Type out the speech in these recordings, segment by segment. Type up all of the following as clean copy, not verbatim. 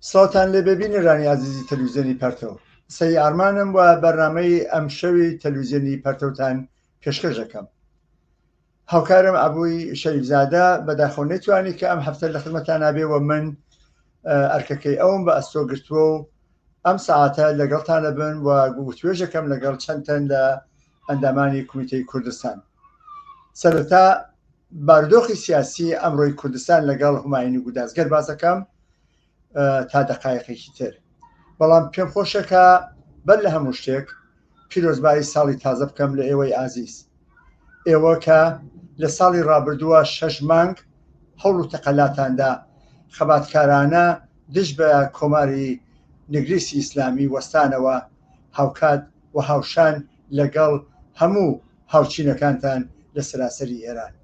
سڵاتان لێ ببینێرانی عزیزی تەلویزیۆنی پەرتەو. سەی ئارمانم و بەرنامەی ئەم شەوی تەلویزیۆنی پەرتەوتان پێشکەش دەکەم. هاوکارم ئەبووی شەریفزادە بەداخەو نەیتوانی کە ئەم هەفتە لە خزمەتان نابێەوە من ئەرکەکەی ئەوم بە ئەستۆ گرتووە و ئەم ساعاتە لەگەڵتانە بن و گوتوێژەکەم لەگەڵ چەندتەن لە ئەندامانی کومیتەی کوردستان. سەرەتا بارودۆخی سیاسی ئەمڕۆی کوردستان لەگەڵ هوماینی گودازگەر باسەکەم تا دەقایقێکی تر. بەڵام پێم خۆشەکە بەر لە هەموو شتێک پیرۆزبایی ساڵی تازە بکەم لە ئێوەی ئازیز. ئێوە کە لە ساڵی ڕابردووە 6 مانگ هەوڵ و تەقەلاتاندا خەباتکارانە دژ بە کۆماری نگریسی ئیسلامی وەستانەوە هاوکات و هاوشان لەگەڵ هەموو هاوچینەکانتان لە سەراسەری ئێران.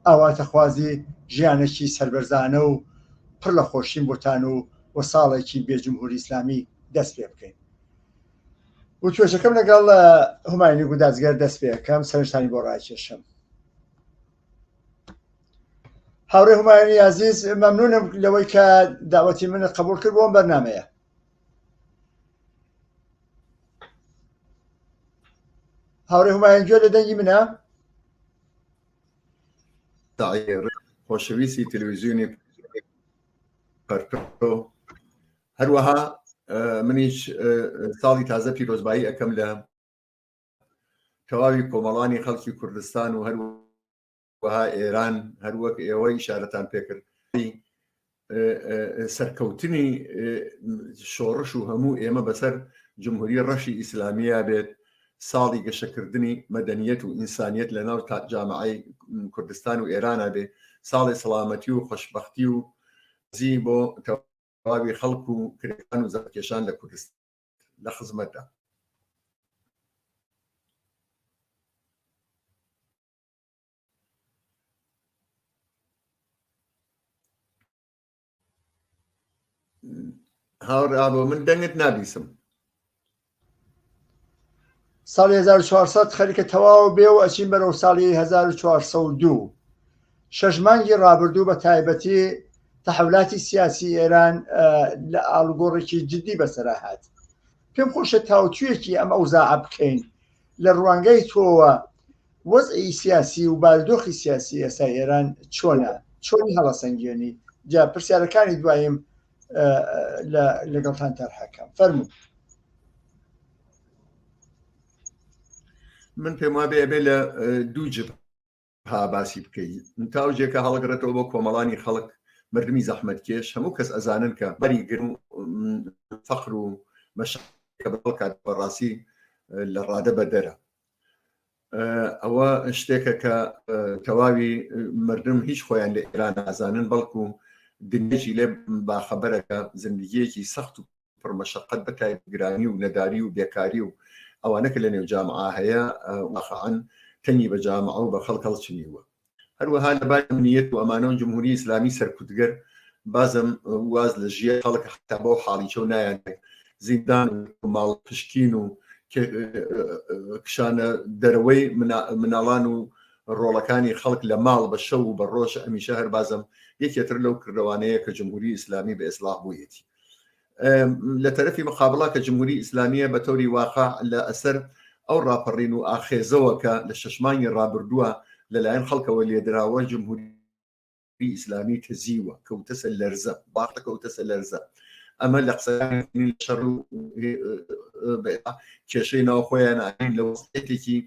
ئاواتەخوازی ژیانێکی سەربەرزانە و پڕ لە خۆشیم بۆتان و ساڵێکی بێجمهوری ئیسلامی دەست پێ بکەین. و توێژەکەم لەگەڵ هوماینی گودازگەر دەست پێەکەم سەرنجتانی بۆ ڕاکێشم. هاوڕێ هوماینی عزیز، مەمنونم لەوەی کە داوەتی من قبول کرد بۆم بەرنامەیە. هاوڕێ هوماین گوێ لە دەنگی منە؟ خۆشەویستی تەلەڤیزیۆنی پەرتەو، هەروەها منیش ساڵی تازە پیرۆزبایی ئەەکەم لە تەواوی کۆمەڵانی خەڵکی کوردستان و هەروەها ئێران، هەروەک ئێوەی ئیشارەتان پێکرد سەرکەوتنی شۆڕش و هەموو ئێمە بەسەر جمهوری ڕەشی ئیسلامیە بێت، ساڵی گەشەکردنی مەدەنیەت و ئینسانیەت لە ناو جامعەی کوردستان و ئێرانە بێ، ساڵی سەلامەتی و خۆشبەختی و زی بۆ تەواوی خەڵک و کرێکان و زەرکێشان لە کوردستان لە خزمەتدا. هاوڕا بۆ من دەنگت نابیسم. ساڵی 1400 خەریکە تەواو بێ و ئەچین بەرەو ساڵی 1402. 6 مانگی ڕابردوو بە تایبەتی تەحولاتی سیاسی ئێران لە ئاڵوگۆڕێکی جدی بەسەرا هات. پێم خۆشە تاوتویەکی ئەم ئەوزاعە بکەین لە ڕوانگەی تۆوە وەزعی سیاسی و بارودۆخی سیاسی ئێستا ئێران چۆنە، چۆنی هەڵەسەنگێنی؟ جا پرسیارەکانی دوایم لەگەڵتان تەرحەکەم. فەرموو. من پێم وابێ ئەبێ لە دوو جبهە باسی بکەیت. تاوجێکە هەڵگرێتەوە بۆ کۆمەڵانی خەڵک مردمی زەحمەتکێش، هەموو کەس ئەزانن کە بەری گرم فەقر و مەشەقەت بەڵکات بەڕاستی لە ڕادە بەدەرە. ئەوە شتێکە کە تەواوی مردم هیچ خۆیان لە ئێران ئازانن، بەڵکو دنیەکی لێ باخەبەرەکە زندگیەکی سەخت و پڕمەشەقەت بەتایبەتگرانی و نەداری و بێکاری و ئەوانەکە لە نێو جامعە هەیە واقعاً تەنی بە جامعە و بە خەڵک هەڵچنیوە. هەروەها لەبار ئەمنیەت و ئەمانە و جمهوری ئیسلامی سەرکوتگەر بازم واز لە ژیە خەڵک حتا بۆ حاڵی چەو نایان زیندان و ماڵ پشکین و کشانە دەرەوەی مناڵان و ڕۆڵەکانی خەڵک لە ماڵ بە شەو و بە ڕۆژ ئەمیشە هەر بازم یەکێتر لەو کردوانەیە کە جمهوری ئیسلامی بە ئیسلاح بوویەتی. لە تەرەفی مقابڵا کە جمهوری ئیسلامیە بە تۆری واقع لە ئەسەر ئەو ڕاپەڕین و ئاخێزەوە کە لە 6 مانگی ڕابردووە لەلایەن خەڵکەوە لێدراوە جمهوری ئیسلامی تزیوە، کەوتە سەر لەرزە، باخت کەوتە سەر لەرزە. ئەمە لە قسەکانی شەڕ و کێشەی ناوخۆیان ئاین لە وەزعێتێکی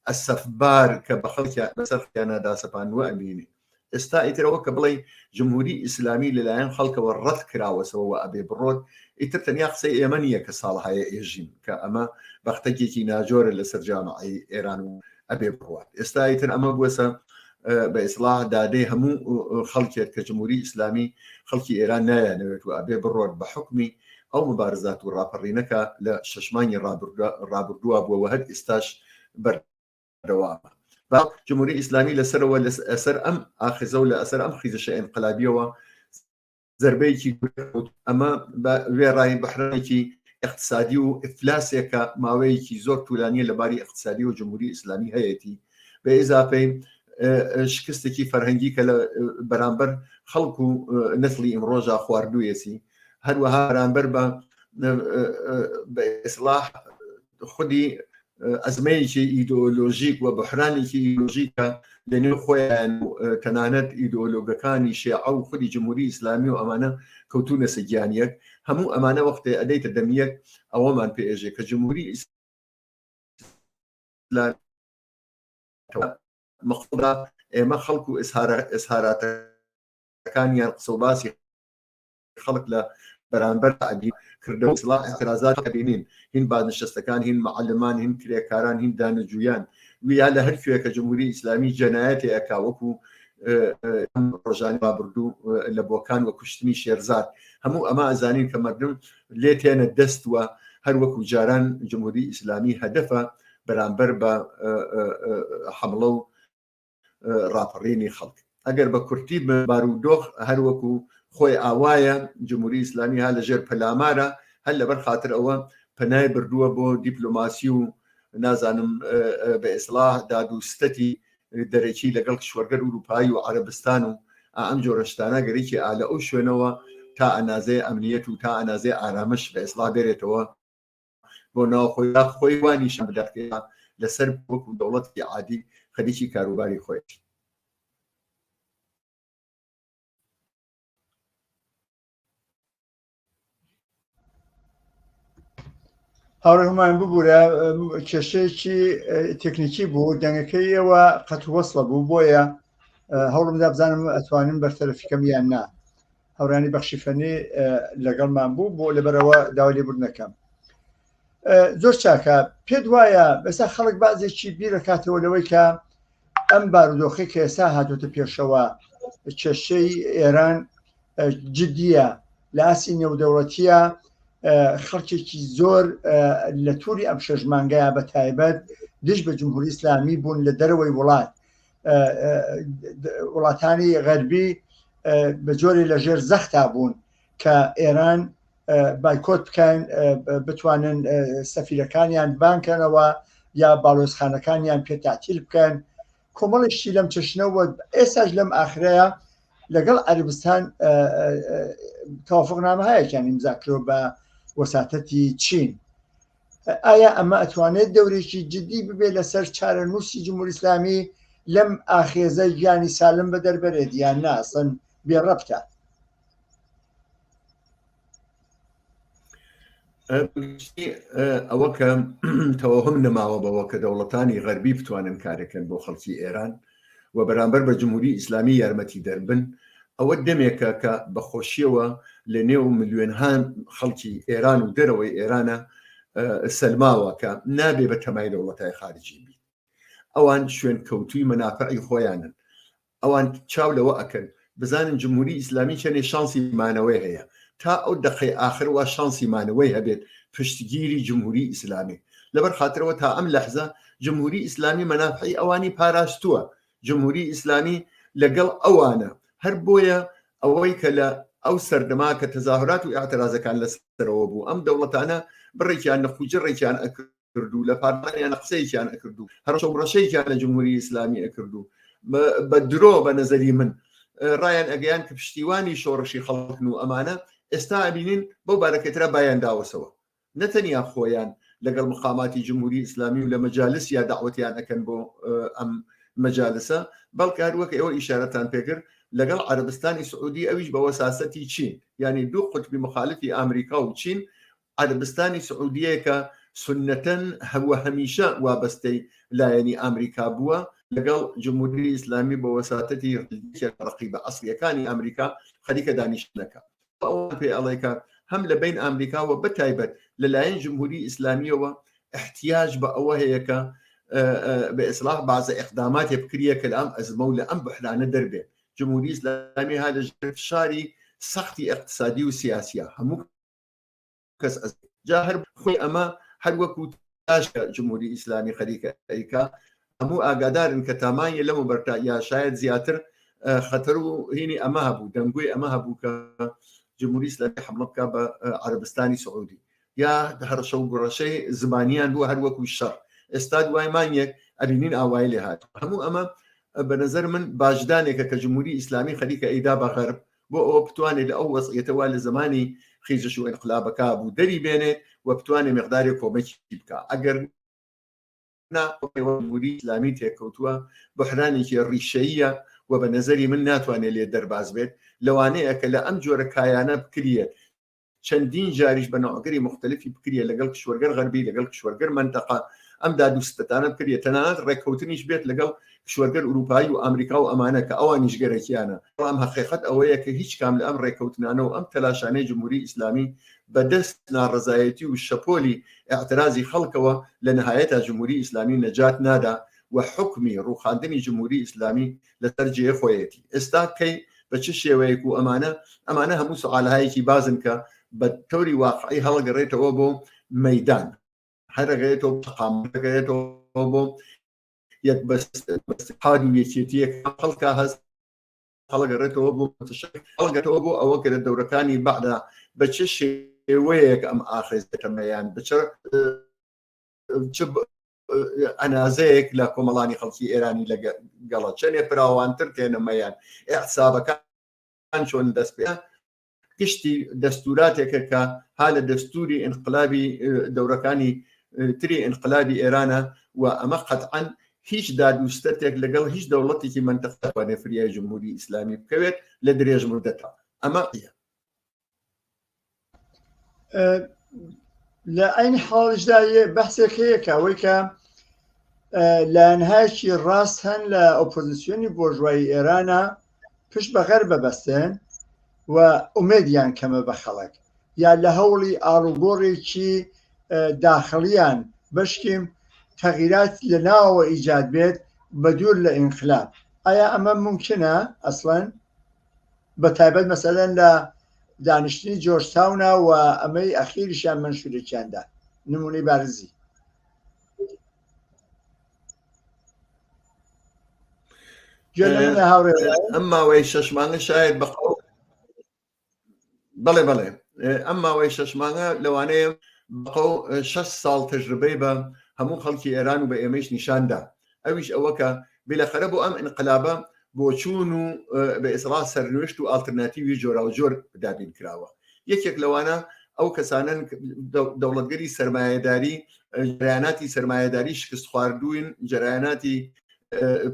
ئەسەفبار کە بە خەڵکی بەسەر خیانەدا سەپاندووە ئەبینی. ئێستا ئیترەوە کە بڵێ جمهوری ئیسلامی لەلایەن خەڵکەوە ڕەت کراوەسەوە ئەبێ بڕۆت، ئیتر تەنیا قسەی ئێمە نییە کە ساڵهایە ئێژین کە ئەمە بەختێکێکی ناجۆرە لەسەر جامعەی ئێران و ئەبێ بڕوات. ئێستا ئیتر ئەمە بووەسە بە ئیسلاح دادەی هەموو خەڵکێت کە جمهوری ئیسلامی خەڵکی ئێران نایانەوێت و ئەبێ بڕۆت بە حکمی ئەو مبارزات و ڕاپەڕینەکە لە 6 مانگی ڕابردووە بووەوە هەر ئێستاش بەردەوامە. جمهوری ئیسلامی لەسەرەوە ئەسەر ئەم ئاخزە و لە ئەسەر ئەم خیزشە ئینقلابیەوە زەربەیەکی ئەمە وێڕای بەحرانێکی اقتصادی و ئفلاسێکە ماوەیەکی زۆر توولانیە لەباری اقتصادی و جمهوری ئیسلامی هەیەی بە ئیزافەی شکستێکی فەرهەنگی کە لە بەرامبەر خەڵک و نەسلی ئەمڕۆژە خواردوویەسی هەروەها بەرامبەر بە ئیسلاح خودی ئەزمەیەکی ئیدۆلۆژیک و بەحرانێکی ئیدۆلۆژیکە لەنێو خۆیان تەنانەت ئیدۆلۆگەکانی شیعە و خودی جمهوری ئیسلامی و ئەمانە کەوتونە سەگیانیەک هەموو ئەمانە وەختێ ئەدەیتە دەمیەک ئەوەمان پێژێ کە جمهوری ئیسلامی مەخڵدا ئێمە خەڵکو ئێسهاراتەکانیان قسە و باسی خەڵک لە بەرامبەر عەدی کردەوە ئیسلاح اعتراضات بینین هین بازنشستەکان هین معلمان هین کرێکاران هین دانەجویان ویا لە هەر کوێکە جمهوری ئیسلامی جەنایەتی ئەکا وەکو ڕۆژانی بابردوو لە بۆکان و کوشتنی شێرزاد هەموو ئەمە ئەزانین کە مردم لێ تێنە دەستوە هەر وەکو جاران جمهوری ئیسلامی هەدەفە بەرامبەر بە حەمڵە و ڕاپەڕینی خەڵک ئەگەر بە کورتی بارودۆخ هەر وەکو خۆی ئاوایە جمهوری ئیسلامی ها لەژێر پەلامارە هەر لەبەر خاتر ئەوە پەنای بردووە بۆ دیپلۆماسی و نازانم بە ئیسلاح دادوستەتی دەرەکی لەگەڵ کشوەرگەر ئوروپایی و عەرەبستان و ئەم جۆرە شتانە گەرێکی ئالە ئەو شوێنەوە تا ئەنازەی ئەمنیەت و تا ئەنازەی ئارامش بە ئیسلاح بێرێتەوە بۆ ناوخۆی خۆی وانیشان بداتکە لەسەر وەکو دەوڵەتی عادی خەریکی کاروباری خۆی هاوڕێمان ببوورە کێشەیەکی تێکنیکی بوو دەنگەکەیەوە قەت وەسڵە بوو بۆیە هەوڵمدا بزانم ئەتوانم بەرتەرەفیکەم یان نا هەورانی بەخشی فەنی لەگەڵمان بوو بۆ لەبەرەوە داوای لێبوردنەکەم زۆر چاکە پێت وایە بەسا خەڵک بازێکی بیرەکاتەوە لەوەی کە ئەم بارودۆخی کە ئێستا هاتوۆتە پێشەوە کێشەی ئێران جددیە لە ئاسی نێودەوڵەتیە خەڵکێکی زۆر لە تووری ئەم شەژمانگەیە بە تایبەت دژ بە جمهوری ئیسلامی بوون لە دەرەوەی وڵاتانی غەربی بە جۆری لەژێر زەختا بوون کە ئێران بایکۆت بکەن بتوانن سەفیرەکانیان بانکەنەوە یا باڵۆزخانەکانیان پێ تاعتیل بکەن کۆمەڵێکی لەم چەشنەوە ئێستاش لەم ئاخرەیە لەگەڵ عەربستان تەوافقنامە هەیەکیان ئیمزاکرۆ بە وەساتەتی چین ئایا ئەمە ئەتوانێت دەورێکی جددی ببێت لەسەر چارەنووسی جمهوری ئیسلامی لەم ئاخێزە گیانی سالم بە دەربەرێت یان ناسن بێڕەبتە ئەوە کە تەوەهم نەماوە بەوە کە دەوڵەتانی غەربی بتوانن کارەکەن بۆ خەڵکی ئێران و بەرامبەر بە جمهوری ئیسلامی یارمەتی دەربن ئەوە دەمێکە کە بەخۆشیەوە لە نێو ملیۆنهان خەڵکی ئێران و دەرەوەی ئێرانە سەلماوە کە نابێ بە تەمای دەوڵەتای خارجی بی ئەوان شوێن کەوتوی مەنافعی خۆیانن ئەوان چاو لەوە ئەکەن بزانن جمهوری ئیسلامی چەندێ شانسی مانەوەی هەیە تا ئەو دەقەی آخر وا شانسی مانەوەی هەبێت پشتگیری جمهوری ئیسلامی لەبەر خاطرەوە تا ئەم لەحزە جمهوری ئیسلامی مەنافعی ئەوانی پاراستووە جمهوری ئیسلامی لەگەڵ ئەوانە هەر بۆیە ئەوەی کە لە ئەو سەردەما کە تەزاهرات و ئاعترازەکان لەسەرەوە بوو ئەم دەوڵەتانە بڕێکیان نەخوجڕێکیان ئەکردو لە پارلمانیان قسەیەکیان ئەکردو هەرشەو ڕەشەیەکیان لە جمهوری ئیسلامی ئەکردو بە درۆ بە نەزەری من ڕایان ئەگەیان کە پشتیوانی شۆڕشی خەڵکن و ئەمانە ئێستا ئەبینین بەو بارەکەترا بایان داوەسەوە نەتەنیا خۆیان لەگەڵ مقاماتی جمهوری ئیسلامی و لە مەجالس یا داوەتیان ئەکەن بۆ ئەم مەجالسە بەڵکە هەروەکە ئێوە ئیشارەتان پێکرد لەگەڵ عەربستانی سعودی ئەویش بە وەساسەتی چین یعنی دوو قوتبی مخالفی ئامریکا و چین عەربستانی سعودیە کە سنەتەن هەوە هەمیشە وابەستەی لایەنی ئامریکا بووە لەگەڵ جمهوری ئیسلامی بە وەساتەتی ڕقیبە ئەسڵیەکانی ئەمریکا خەریکە دانیشتنەکە ئەوە پێ ئەڵێکە هەم لە بین ئەمریکا و بەتایبەت لەلایەن جمهوری ئیسلامیەوە احتیاج بە ئەوە هەیە کە بە ئیسلاح بازە ئیقداماتێ بکریە کە لە ئەم ئەزمە و لە ئەم بحرانە دەربێت جمهوری ئیسلامی ها لە فشاری سەختی اقتصادی و سیاسیە هەموو کەس جا هەر خۆی ئەمە هەر وەکو تاشکە جمهوری ئیسلامی خەریکە ئەیکا هەموو ئاگادارن کە تامایە لەم بەرتا یا شاید زیاتر خەتەر و هینی ئەمە هەبوو دەنگوی ئەمە هەبوو کە جمهوری ئیسلامی حمڵە بکە بە عەربستانی سعودی یا هەرشە و گڕەشەی زمانیان بووە هەر وەکو شەڕ ئێستا دوای مانگێک ئەبینین ئاوای لێ هات هەموو ئەمە بە نظر من باشدانێکە کە جمهوری ئیسلامی خەریکە ئەیدا بە غەرب بۆ ئەوە بتوانێت لە ئەو وەزعیەتەوە لە زمانی خیزش و انقلابەکە بوو دەری بێنێت و بتوانێت مقداری کۆمەکی بکە ئەگەر جمهوری ئیسلامی تێکەوتووە بحرانێکی ڕیشەیە و بە نەزەری من ناتوانێت لێ دەرباز بێت لەوانەیە کە لە ئەم جۆرە کایانە بکرێ چەندین جاریش بە ناوگەری مختلفی بکرێ لەگەڵ کشوەرگەر غەربی لەگەڵ کشوەرگەر منتەقە ئەم دادوستەتانە بکرێت تەنانەت ڕێککەوتنیش بێت لەگەڵ کشوەرگەر ئوروپایی و ئەمریکا و ئەمانە کە ئەوە نیشگەرەکیانە ئەم حقیقت ئەوەیە کە هیچ کام لە ئەم ڕێککەوتنانە و ئەم تەلاشانەی جمهوری ئیسلامی بەدەست ناڕزایەتی و شەپۆلی اعترازی خەڵکەوە لە نهایەتا جمهوری ئیسلامی نەجات نادا و حکمی ڕووخاندنی جمهوری ئیسلامی لەسەر جێ خۆیەتی ئێستا کەی بە چ شێوەیەک و ئەمانە هەموو سوالهایەکی بازن کە بە تەوری واقعی هەڵگەڕێتەوە بۆ مەیدان هەرەگەێتەوە قامەکەێتەوە بۆ یەک بەستحاد و یەکێتیەک خەڵکە هەست هەڵگەڕێتەوە بۆ هەڵگەتەوە بۆ ئەوە کە لە دەورەکانی بەعدا بە چ شێوەیەک ئەم ئاخێزەکەمەیان بچە ئەنازەیەک لە کۆمەڵانی خەڵکی ئێرانی لەگەڵە چەندێ فراوانتر تێنەمەیان ئێحسابەکان چۆن دەست پێ گشتی دەستوراتێکە کە ها لە دەستوری انقلابی دەورەکانی تری انقلابی ئێرانە و ئەمە قەتعاً هیچ دادوستەتێک لەگەڵ هیچ دەوڵەتێکی منتەقە توانێ فریای جمهوری ئیسلامی بکەوێت لە درێژ مودەتە ئەمە لە ئەین حاڵشدا بەحسێک هەیە کە ئەوەی کە لایەنهایەکی ڕاست هەن لە ئۆپۆزیسیۆنی بۆژوایی ئێرانە پشت بە غەر بەبەستێن و ئومێدیان کەمە بە خەڵک یا لە هەوڵی ئاڵوگۆڕێکی داخڵیان بەشکیم تەغیرات لە ناوەوە ئیجاد بێت بە دوور لە ئینقلاب ئایا ئەمە ممکنە ئەسڵەن بە تایبەت مەسەلەن لە دانیشتنی جۆرجتاونە و ئەمەی ئەخیریشیان منشورێکیاندا نمونەی بارزی ئەم ماوەی شەشمانگە شاید بەڵێ ئەم ماوەی شەشمانگە لەوانەیە بەقەو 6 ساڵ تەجربەی بە هەموو خەڵکی ئێران و بە ئێمەش نیشاندا ئەویش ئەوە کە بێلەخەرە بۆ ئەم ئینقلابە بۆ چوون و بە ئیسڵا سەرنوێشت و ئالتەرناتیوی جۆرا و جۆر دابین کراوە یەکێک لەوانە ئەو کەسانن دەوڵەتگەری سەرمایەداری جەرایاناتی سەرمایەداری شکست خواردوین جەرایاناتی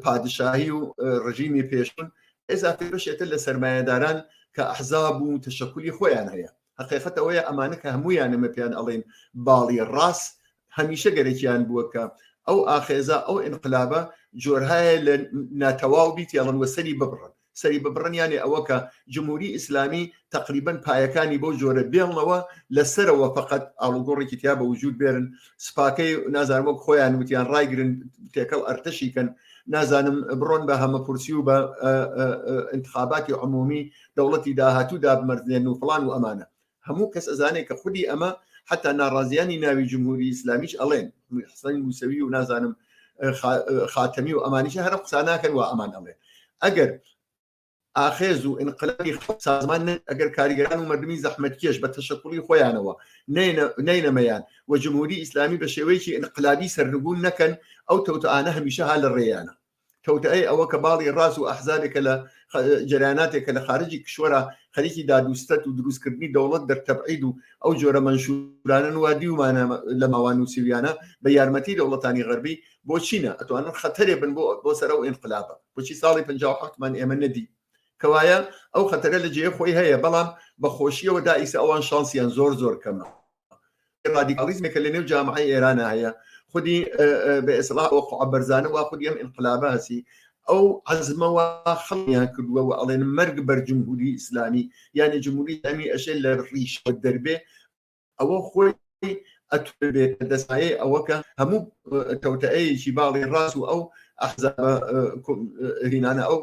پادشاهی و ڕژیمی پێشون ئێزافی بەشێتە لە سەرمایەداران کە ئەحزاب و تەشەکولی خۆیان هەیە حقیقەت ئەوەیە ئەمانە کە هەمویان ئەمە پێیان ئەڵێن باڵی ڕاست هەمیشە گەرەکیان بووە کە ئەو ئاخێزە ئەو ئینقلابە جۆرهایە لە ناتەواو بیت یاڵن وەسەری ببڕن سەری ببڕنیانێ ئەوە کە جمهوری ئیسلامی تقریبا پایەکانی بۆ جۆرە بێڵنەوە لەسەرەوە فقط ئاڵوگۆڕێکی تیا بە وجود بێرن سپاکەی نازانمەک خۆیان وتیان ڕایگرن تێکەڵ ئەرتەشیکەن نازانم بڕۆن بە هەمەپورسی و بە انتخاباتی عمومی دەوڵەتی داهاتوو دابمەردێن و فڵان و ئەمانە هەموو کەس ئەزانێت کە خودی ئەمە حتا ناڕازیانی ناوی جمهوری ئیسلامیش ئەڵێن حسەن موسەوی و نازانم خاتەمی و ئەمانیش هەر قساناکەن و ئەمان ئەڵێن ئەگەر ئاخێز و ئینقلابی سازمان ئەگەر کاریگەران و مردمی زەحمەتکێش بە تەشەکوڵی خۆیانەوە نەینەمەیان و جمهوری ئیسلامی بە شێوەیەکی ئینقلابی سەرنگون نەکەن ئەو تەوتەانە هەمیشە ها لە ڕێیانە تەوتەی ئەوە کە باڵی ڕاست و ئەحزابێکە لە جەرایاناتێکە لە خارجی کشوەرە خەریکی دادوستەت و دروستکردنی دەوڵەت دەرتەبعید و ئەو جۆرە منشورانن وا دیومانە لە ماوان و سویانە بە یارمەتی دەوڵەتانی غەربی بۆ چینە ئەتوانن خەتەرێ بن بۆ سەر ئەو ئینقلابە بۆچی ساڵی 57مان ئێمە نەدی کەوایە ئەو خەتەرە لە جێ خۆی هەیە بەڵام بە خۆشیەوە دائیسە ئەوان شانسیان زۆر کەمە رادیکالیزمێکە لە نێو جامعەی ئێرانە هەیە خودی بە ئیسڵاح وەقوع بەرزانە وا خودی ئەم ئینقلابە هەسی ئەو عەزمەوە خەڵیان کردووە و ئەڵێن مەرگ بەر جمهوری ئیسلامی یعنی جمهوری ئیسلامی ئەشێ لە ڕیشەوە دەربێ ئەوە خۆی ئەتوێت دەسایە ئەوە کە هەموو تەوتەیەکی باڵی ڕاست و ئەو ئەحزاب هینانە ئەو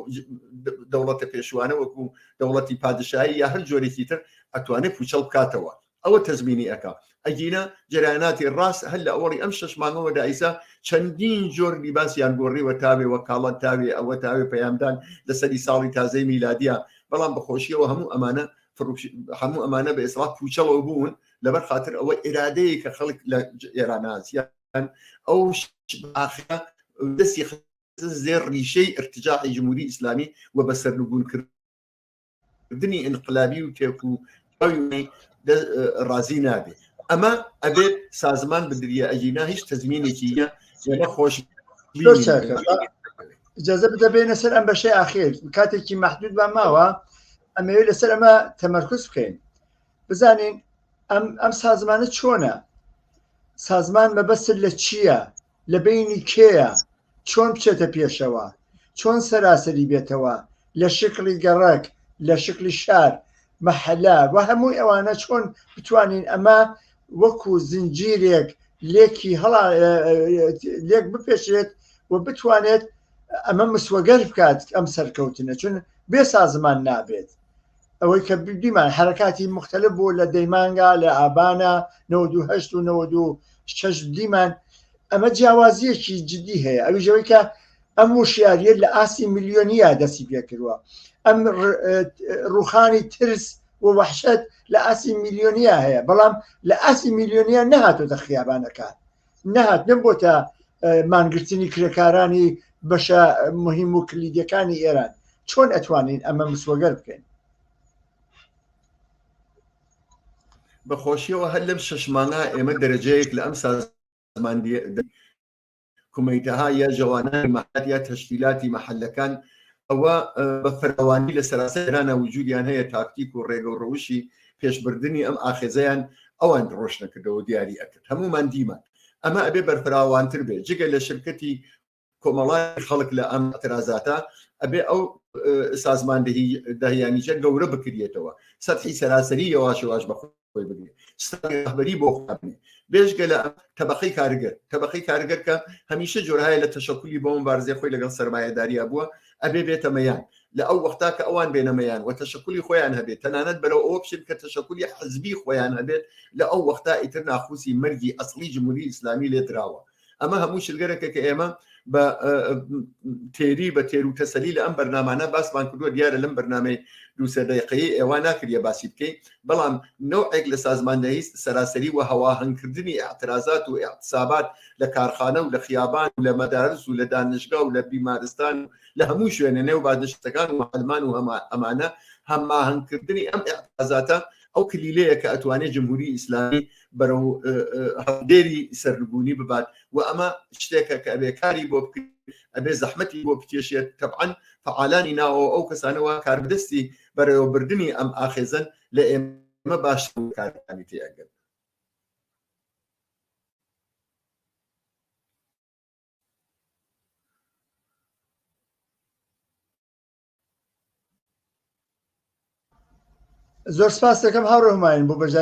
دەوڵەتە پێشوانە وەکو دەوڵەتی پادشایی یا هەر جۆرێکی تر ئەتوانێت پوچەڵ بکاتەوە ئەوە تەزمینی ئەکا ئەگینە جەرایاناتی ڕاست هەر لە ئەوەڵی ئەم 6 مانگەوەدا ئیسا چەندین جۆر لیباسیان گۆڕیوە تاوێ وەکاڵەت تاوێ ئەوە تاوێ پەیامدان لەسەری ساڵی تازەی میلادیە بەڵام بەخۆشیەوە هەموو ئەمانە بە ئیسڵاح پوچەڵەوە بوون لەبەر خاطر ئەوە ئێرادەیە کە خەڵک لە ئێرانازیان ئەو ئاخرە دەستی زێر ڕیشەی ارتجاعی جمهوری ئیسلامی و بە سەرنگونکردنی ئینقلابی و تێک و ڕازی نابێ ئەمە ئەبێت سازمان بدرە ئەجینا هیچ تەزمینێکی لە خۆش اجازە بدە بێنە سەر ئەم بەشەی ئاخیر کاتێکی مەحدود بە ماوە ئەمەوێت لەسەر ئەمە تەمەرکوز بکەین بزانین ئەم سازمانە چۆنە سازمان مەبەست لە چییە لە بینی کێیە چۆن بچێتە پێشەوە چۆن سەراسەری بێتەوە لە شکلی گەڕک لە شکلی شار مەحەلا و هەمووی ئەوانە چۆن بتوانین ئەمە وەکو زنجیرێک لێکی هەڵا لێک بپێشێت و بتوانێت ئەمە مسوەگەر بکات ئەم سەرکەوتنە چون بێ سازمان نابێت ئەوەی کە دیمان حرکاتی مختلف بوو لە دەیمانگا لە ئابانە 98 و 96 دیمان ئەمە جیاوازیەکی جدی هەیە ئەویژەوەی کە ئەم وشیاریە لە ئاسی میلیۆنیە دەستی پێکردووە ئەم ڕوخانی ترس و وحشت لە ئاسی میلیۆنیە هەیە بەڵام لە ئاسی میلیۆنیە نەهاتۆتە خیابانەکان نەهات نەبۆتە مانگرتنی کرێکارانی بەشە مهم و کلیدەکانی ئێران چۆن ئەتوانین ئەمە مسوەگەر بکەین بەخۆشیەوە هەر لەم شەشمانە ئێمە دەرەجەیەک لە ئەم سازمان کومیتەها یا جوانانی مەحەت یا تەشکیلاتی مەحەلەکان ئەوە بە فراوانی لە سەراسەرانە وجودیان هەیە تاکتیک و ڕێگە و ڕەوشی پێشبردننی ئەم ئاخێزەیان ئەوان ڕۆشنەکردەوە دیاری ئەکرد هەمومان دیمان ئەمە ئەبێ بەرفراوانتر بێت جگە لە شرکەتی کۆمەڵای خەڵک لە ئەم اعترازاتە ئەبێ ئەو سازمان داهیانیچە گەورە بکرێتەوە سەدحی سەراسەری یەواش بەخۆی بگرێت ڕەهبەری بۆ خوابنێ بێژگە لە تەبەقەی کارگەر کە هەمیشە جۆرهایە لە تەشەکولی بۆ مبارزەی خۆی لەگەڵ سەرمایەداریە بووە ئەبێ بێتە مەیان لە ئەو وەختا کە ئەوان بێنەمەیان و تەشەکولی خۆیان هەبێت تەنانەت بەرەو ئەوە بشێت کە تەشەکولی حزبی خۆیان هەبێت لە ئەو وەختا ئیتر ناخوسی مەرگی ئەسڵی جمهوری ئیسلامی لێ دراوە ئەمە هەموو شلگەرەکە کە ئێمە بە تێری بە تێر و تەسەلی لە ئەم بەرنامانە باسمان کردووە دیارە لەم بەرنامەی دووسە دقیقەیە ئێوە ناکردە باسی بکەین بەڵام نەوعێک لە سازماندەهی سەراسەری و هەواهەنگکردنی اعترازات و اعتصابات لە کارخانە و لە خیابان و لە مەدارس و لە دانشگا و لە بیمارستان لە هەموو شوێنە نێو بادنشتەکان و محەلمان و ئەمانە هەماهەنگکردنی ئەم اعترازاتە ئەو کلیلەیە کە ئەتوانێت جمهوری ئیسلامی بەرەو هەڵدێری سەرنگونی ببات و ئەمە شتێکە کە ئەبێ کاری بۆ بکرێت ئەبێ زەحمەتی بۆ بکێشێت تەبعاً فعالانی ناوە ئەو کەسانەوە کاربدەستی بەڕێوەبردننی ئەم ئاخێزن لە ئێمە باش کارەکانی تێگەن زۆر سپاس دەکەم هاوڕێ هوماین بۆ بەژ